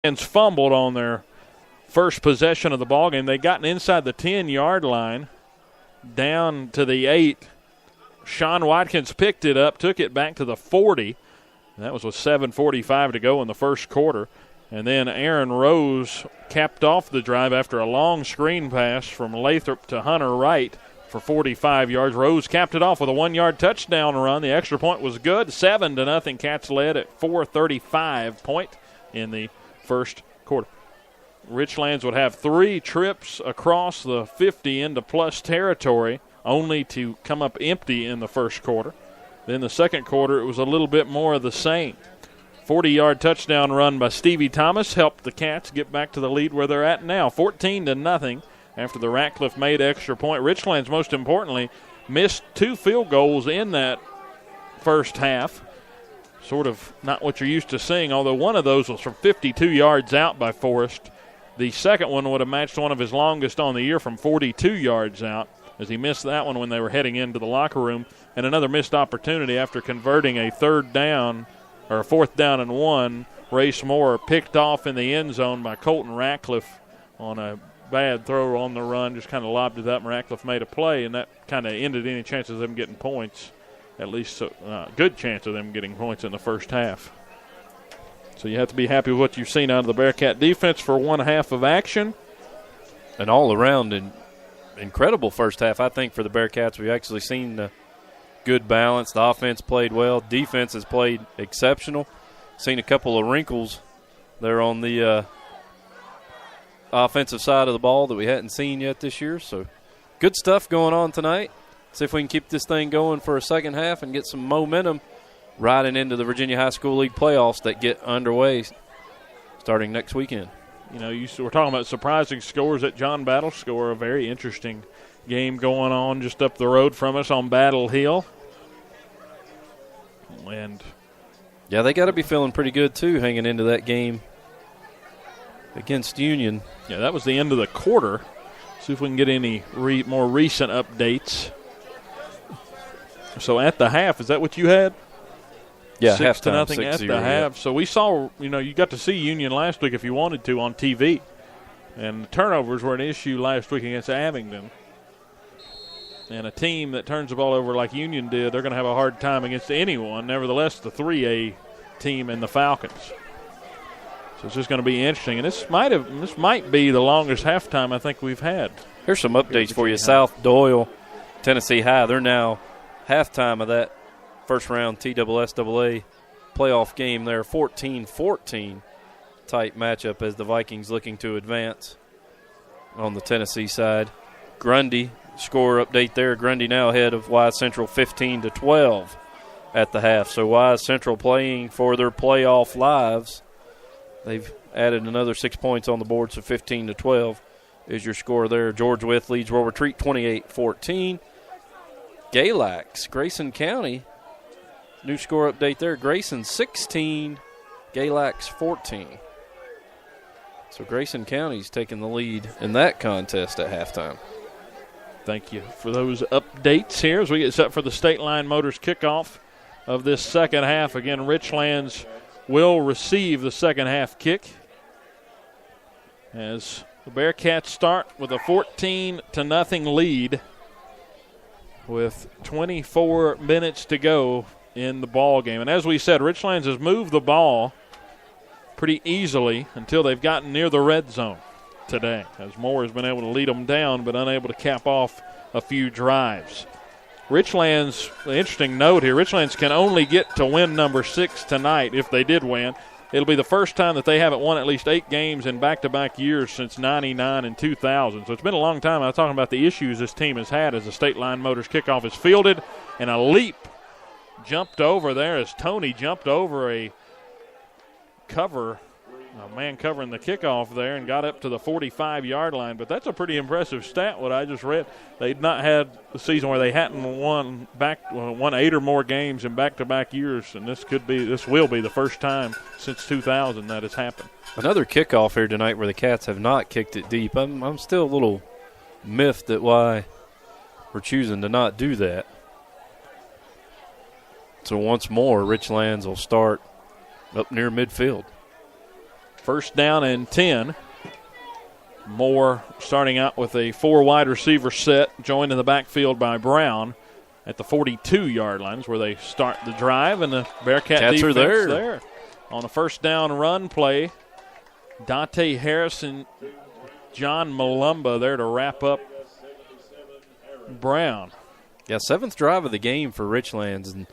And fumbled on their first possession of the ballgame. They'd gotten inside the 10-yard line, down to the 8. Sean Watkins picked it up, took it back to the 40. And that was with 7:45 to go in the first quarter. And then Aaron Rose capped off the drive after a long screen pass from Lathrop to Hunter Wright for 45 yards. Rose capped it off with a 1-yard touchdown run. The extra point was good. 7-0. Cats led at 4:35 point in the first quarter. Richlands would have 3 trips across the 50 into plus territory, only to come up empty in the first quarter. Then the second quarter, it was a little bit more of the same. 40-yard touchdown run by Stevie Thomas helped the Cats get back to the lead where they're at now, 14-0 after the Ratcliffe made extra point. Richlands, most importantly, missed 2 field goals in that first half. Sort of not what you're used to seeing, although one of those was from 52 yards out by Forrest. The second one would have matched one of his longest on the year from 42 yards out, as he missed that one when they were heading into the locker room. And another missed opportunity after converting a 4th down and 1. Race Moore picked off in the end zone by Colton Ratcliffe on a bad throw on the run, just kind of lobbed it up, and Ratcliffe made a play, and that kind of ended any chances of them getting points, at least a good chance of them getting points in the first half. So you have to be happy with what you've seen out of the Bearcat defense for one half of action. An all-around incredible first half, I think, for the Bearcats. We've actually seen the good balance. The offense played well. Defense has played exceptional. Seen a couple of wrinkles there on the offensive side of the ball that we hadn't seen yet this year. So good stuff going on tonight. See if we can keep this thing going for a second half and get some momentum riding into the Virginia High School League playoffs that get underway starting next weekend. You know, we're talking about surprising scores at John Battle Score, a very interesting game going on just up the road from us on Battle Hill. And yeah, they got to be feeling pretty good, too, hanging into that game against Union. Yeah, that was the end of the quarter. See if we can get any more recent updates. So at the half, is that what you had? Yeah, 6-0 at the half. So we saw, you got to see Union last week if you wanted to on TV. And the turnovers were an issue last week against Abingdon. And a team that turns the ball over like Union did, they're going to have a hard time against anyone. Nevertheless, the 3A team and the Falcons. So it's just going to be interesting. And this might be the longest halftime I think we've had. Here's some updates for you. South Doyle, Tennessee High, they're now halftime of that first round TSSAA playoff game there, 14-14 type matchup as the Vikings looking to advance on the Tennessee side. Grundy, score update there. Grundy now ahead of Wise Central 15-12 at the half. So Wise Central playing for their playoff lives. They've added another 6 points on the board, so 15-12 is your score there. George Wythe leads Royal Retreat 28-14. Galax, Grayson County, new score update there. Grayson 16, Galax 14. So Grayson County's taking the lead in that contest at halftime. Thank you for those updates here as we get set for the State Line Motors kickoff of this second half. Again, Richlands will receive the second half kick as the Bearcats start with a 14-0 lead with 24 minutes to go in the ball game. And as we said, Richlands has moved the ball pretty easily until they've gotten near the red zone today, as Moore has been able to lead them down but unable to cap off a few drives. Richlands, interesting note here, Richlands can only get to win number 6 tonight if they did win. It'll be the first time that they haven't won at least 8 games in back-to-back years since 99 and 2000. So it's been a long time. I was talking about the issues this team has had as the State Line Motors kickoff is fielded, and a leap jumped over there as Tony jumped over a man covering the kickoff there and got up to the 45-yard line. But that's a pretty impressive stat, what I just read. They'd not had a season where they hadn't won 8 or more games in back-to-back years, and this will be the first time since 2000 that has happened. Another kickoff here tonight where the Cats have not kicked it deep. I'm still a little miffed at why we're choosing to not do that. So once more, Richlands will start up near midfield. First down and 10. Moore starting out with a 4 wide receiver set, joined in the backfield by Brown at the 42-yard line where they start the drive, and the Bearcat Cats defense are there. On a first down run play, Dante Harris and John Malumba there to wrap up Brown. Yeah, 7th drive of the game for Richlands, and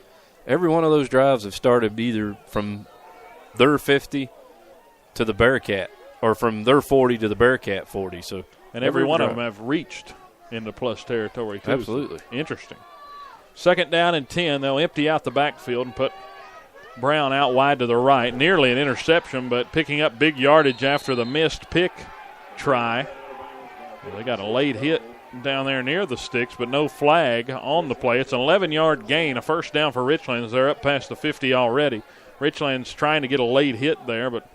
every one of those drives have started either from their 50 to the Bearcat, or from their 40 to the Bearcat 40. So, and every one of them have reached into plus territory, too. Absolutely. So interesting. Second down and 10. They'll empty out the backfield and put Brown out wide to the right. Nearly an interception, but picking up big yardage after the missed pick try. Well, they got a late hit down there near the sticks, but no flag on the play. It's an 11-yard gain, a first down for Richlands. They're up past the 50 already. Richlands trying to get a late hit there, but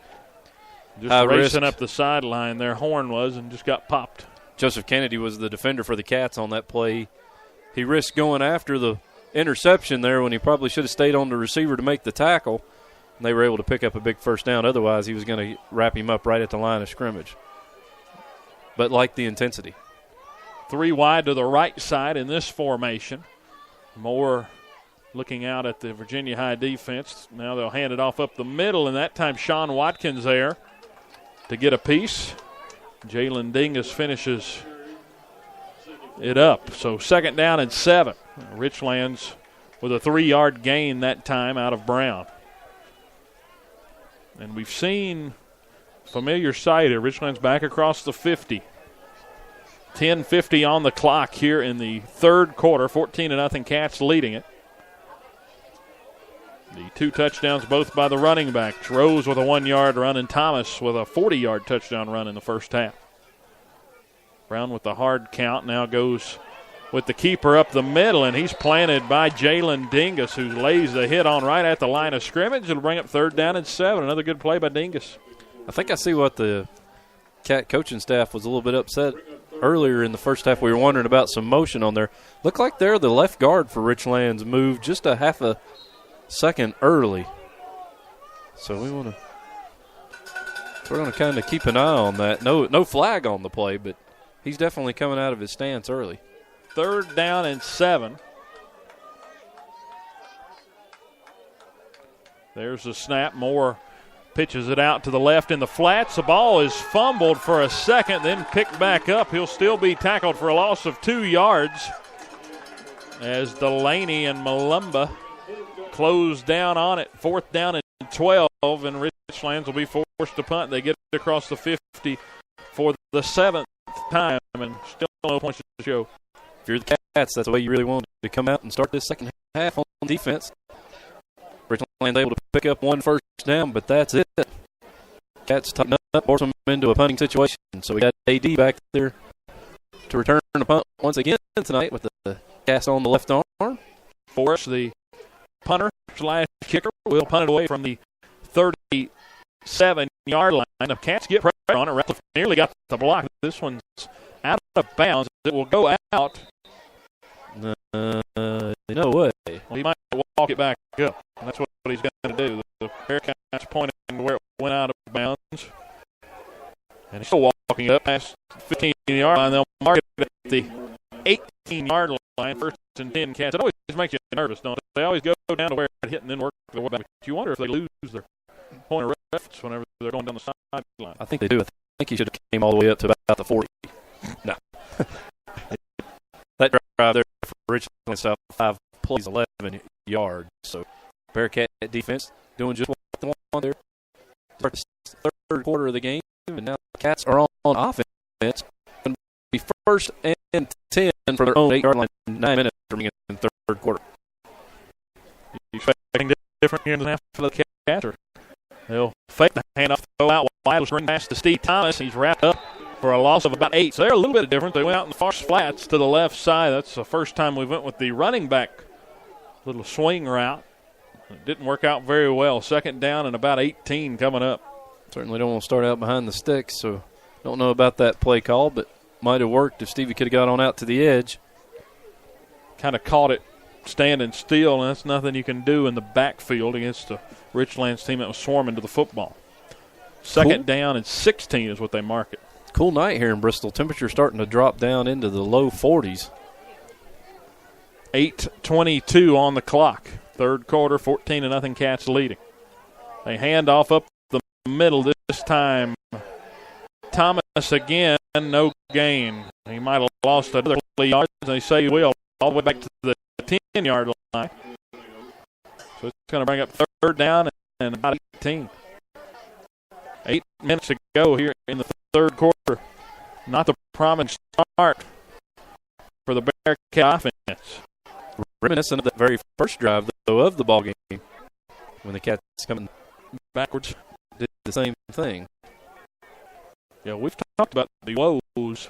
just racing up the sideline there, Horn was, and just got popped. Joseph Kennedy was the defender for the Cats on that play. He risked going after the interception there when he probably should have stayed on the receiver to make the tackle, and they were able to pick up a big first down. Otherwise, he was going to wrap him up right at the line of scrimmage. But like the intensity. 3 wide to the right side in this formation. Moore looking out at the Virginia High defense. Now they'll hand it off up the middle, and that time Sean Watkins there to get a piece. Jalen Dingus finishes it up. So second down and 7. Richlands with a 3-yard gain that time out of Brown. And we've seen familiar sight here. Richlands back across the 50. 10:50 on the clock here in the third quarter. 14-0 Cats leading it. The 2 touchdowns both by the running backs. Rose with a 1-yard run and Thomas with a 40-yard touchdown run in the first half. Brown with the hard count now goes with the keeper up the middle, and he's planted by Jalen Dingus, who lays the hit on right at the line of scrimmage. It'll bring up third down and 7. Another good play by Dingus. I think I see what the Cat coaching staff was a little bit upset earlier in the first half. We were wondering about some motion on there. Looked like there the left guard for Richlands moved just a half a second early. So we're going to kind of keep an eye on that. No flag on the play, but he's definitely coming out of his stance early. Third down and 7. There's the snap. Moore pitches it out to the left in the flats. The ball is fumbled for a second, then picked back up. He'll still be tackled for a loss of 2 yards as Delaney and Malumba close down on it. Fourth down and 12, and Richlands will be forced to punt. They get it across the 50 for the 7th time, and still no points to show. If you're the Cats, that's the way you really want to come out and start this second half on defense. Richlands able to pick up 1 first down, but that's it. Cats tighten up, force them into a punting situation. So we got AD back there to return a punt once again tonight with the cast on the left arm. Forrest, the punter slash kicker, will punt it away from the 37-yard line. The Cats get pressure on it. Ratcliffe nearly got the block. This one's out of bounds. It will go out. No way. Well, he might walk it back up. That's what he's going to do. The Bearcats pointing to where it went out of bounds. And he's still walking up past the 15-yard line. They'll mark it at the 18-yard line. First and 10 Cats. It always makes you nervous, don't it? They always go down to where it hit and then work their way back. But you wonder if they lose their point of reference whenever they're going down the sideline. I think they do. I think he should have came all the way up to about the 40. No. That drive there for Richlands South 5 plays 11 yards. So Bearcat defense doing just what they want there. Start the third quarter of the game, and now the Cats are on offense. It's going to be first and 10 for their own 8-yard line. 9 minutes remaining in the third quarter. You expecting different here in the half for the Cats? Or they'll fake the handoff, throw out wide, bring pass to Steve Thomas. He's wrapped up for a loss of about 8. So they're a little bit different. They went out in the far flats to the left side. That's the first time we went with the running back little swing route. It didn't work out very well. Second down and about 18 coming up. Certainly don't want to start out behind the sticks, so don't know about that play call, but might have worked if Stevie could have got on out to the edge. Kind of caught it standing still, and that's nothing you can do in the backfield against the Richlands team that was swarming to the football. Second down and 16 is what they mark it. Cool night here in Bristol. Temperature starting to drop down into the low 40s. 8:22 on the clock. Third quarter, 14-0 Cats leading. They hand off up the middle this time. Thomas again, no gain. He might have lost another 3 yards. They say he will, all the way back to the 10-yard line. So it's going to bring up third down and about 18. 8 minutes to go here in the third quarter. Not the promised start for the Bearcat offense. Reminiscent of that very first drive, though, of the ball game, when the Cats coming backwards did the same thing. Yeah, we've talked about the woes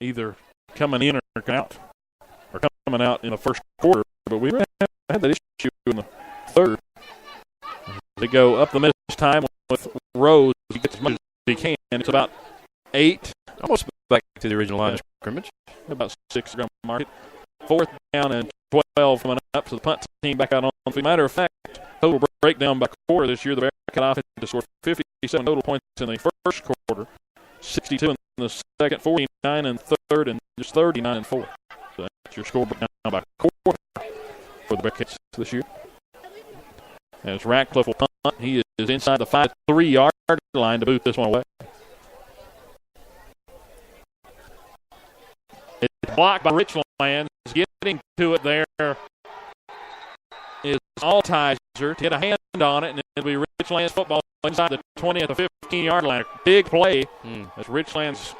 either coming in or coming out in the first quarter, but we really haven't had that issue in the third. They go up the middle this time with Rose. He gets as much as he can. It's about 8. Almost back to the original line of scrimmage. About 6 around the market. Fourth down and 12 coming up to the punt team back out on the field. Matter of fact, total breakdown by quarter this year, the Bearcat offense scored 57 total points in the first quarter, 62 in the second, 49 in third, and just 39 in fourth. So that's your score breakdown by quarter for the Bearcats this year. As Ratcliffe will punt, he is inside the 5-3-yard line to boot this one away. It's blocked by Richlands. Getting to it there is Altizer to get a hand on it, and it'll be Richlands football inside the 20 at the 15-yard line. Big play as Richlands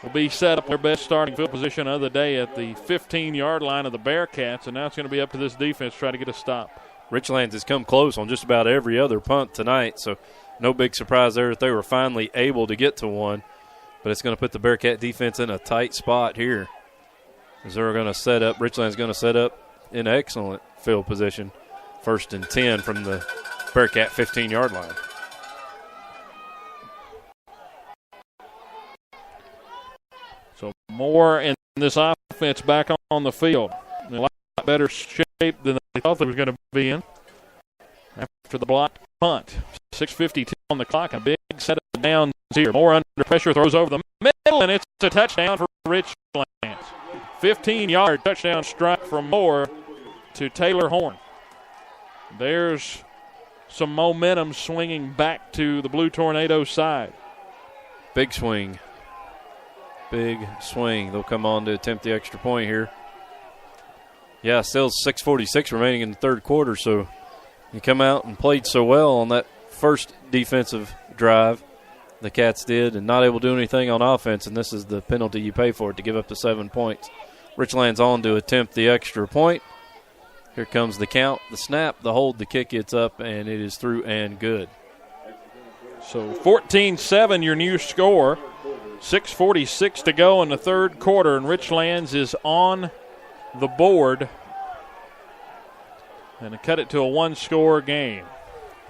will be set up their best starting field position of the day at the 15-yard line of the Bearcats, and now it's going to be up to this defense to try to get a stop. Richlands has come close on just about every other punt tonight, so no big surprise there that they were finally able to get to one. But it's going to put the Bearcat defense in a tight spot here. As they're going to set up, Richlands going to set up in excellent field position. 1st and 10 from the Bearcat 15-yard line. So more in this offense back on the field. In a lot better shape than they thought they were going to be in after the blocked punt. 6:52 on the clock. A big set of downs here. More under pressure, throws over the middle, and it's a touchdown for Richlands. 15-yard touchdown strike from Moore to Taylor Horn. There's some momentum swinging back to the Blue Tornado side. Big swing. Big swing. They'll come on to attempt the extra point here. Yeah, still 6:46 remaining in the third quarter, so you come out and played so well on that first defensive drive, the Cats did, and not able to do anything on offense, and this is the penalty you pay for it to give up the 7 points. Richlands on to attempt the extra point. Here comes the count, the snap, the hold, the kick. It's up, and it is through and good. So 14-7, your new score. 6:46 to go in the third quarter, and Richlands is on the board. And to cut it to a one-score game.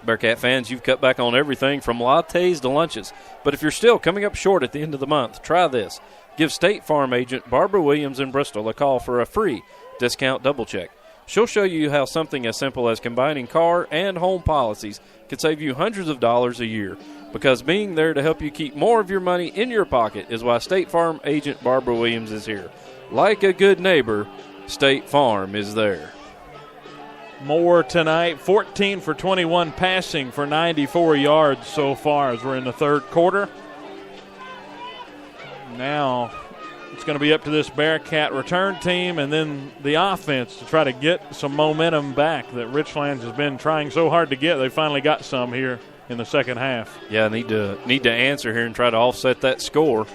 Bearcat fans, you've cut back on everything from lattes to lunches. But if you're still coming up short at the end of the month, try this. Give State Farm agent Barbara Williams in Bristol a call for a free discount double check. She'll show you how something as simple as combining car and home policies can save you hundreds of dollars a year. Because being there to help you keep more of your money in your pocket is why State Farm agent Barbara Williams is here. Like a good neighbor, State Farm is there. Moore tonight, 14 for 21 passing for 94 yards so far as we're in the third quarter. Now it's going to be up to this Bearcat return team and then the offense to try to get some momentum back that Richlands has been trying so hard to get. They finally got some here in the second half. Yeah, need to answer here and try to offset that score.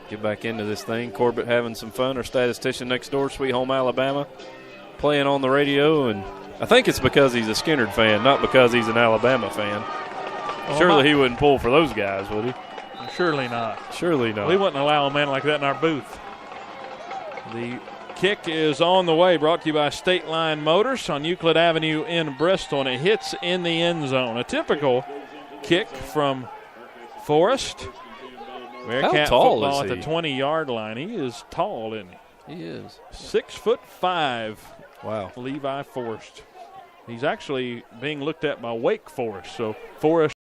Get back into this thing. Corbett having some fun. Our statistician next door, Sweet Home Alabama, playing on the radio. And I think it's because he's a Skinnerd fan, not because he's an Alabama fan. Well, surely he wouldn't pull for those guys, would he? Surely not. Surely not. We wouldn't allow a man like that in our booth. The kick is on the way, brought to you by State Line Motors on Euclid Avenue in Bristol, and it hits in the end zone. A typical kick from Forrest. Bearcat How tall football is he? At the 20-yard line. He is tall, isn't he? He is. 6'5". Wow. Levi Forrest. He's actually being looked at by Wake Forest. So Forest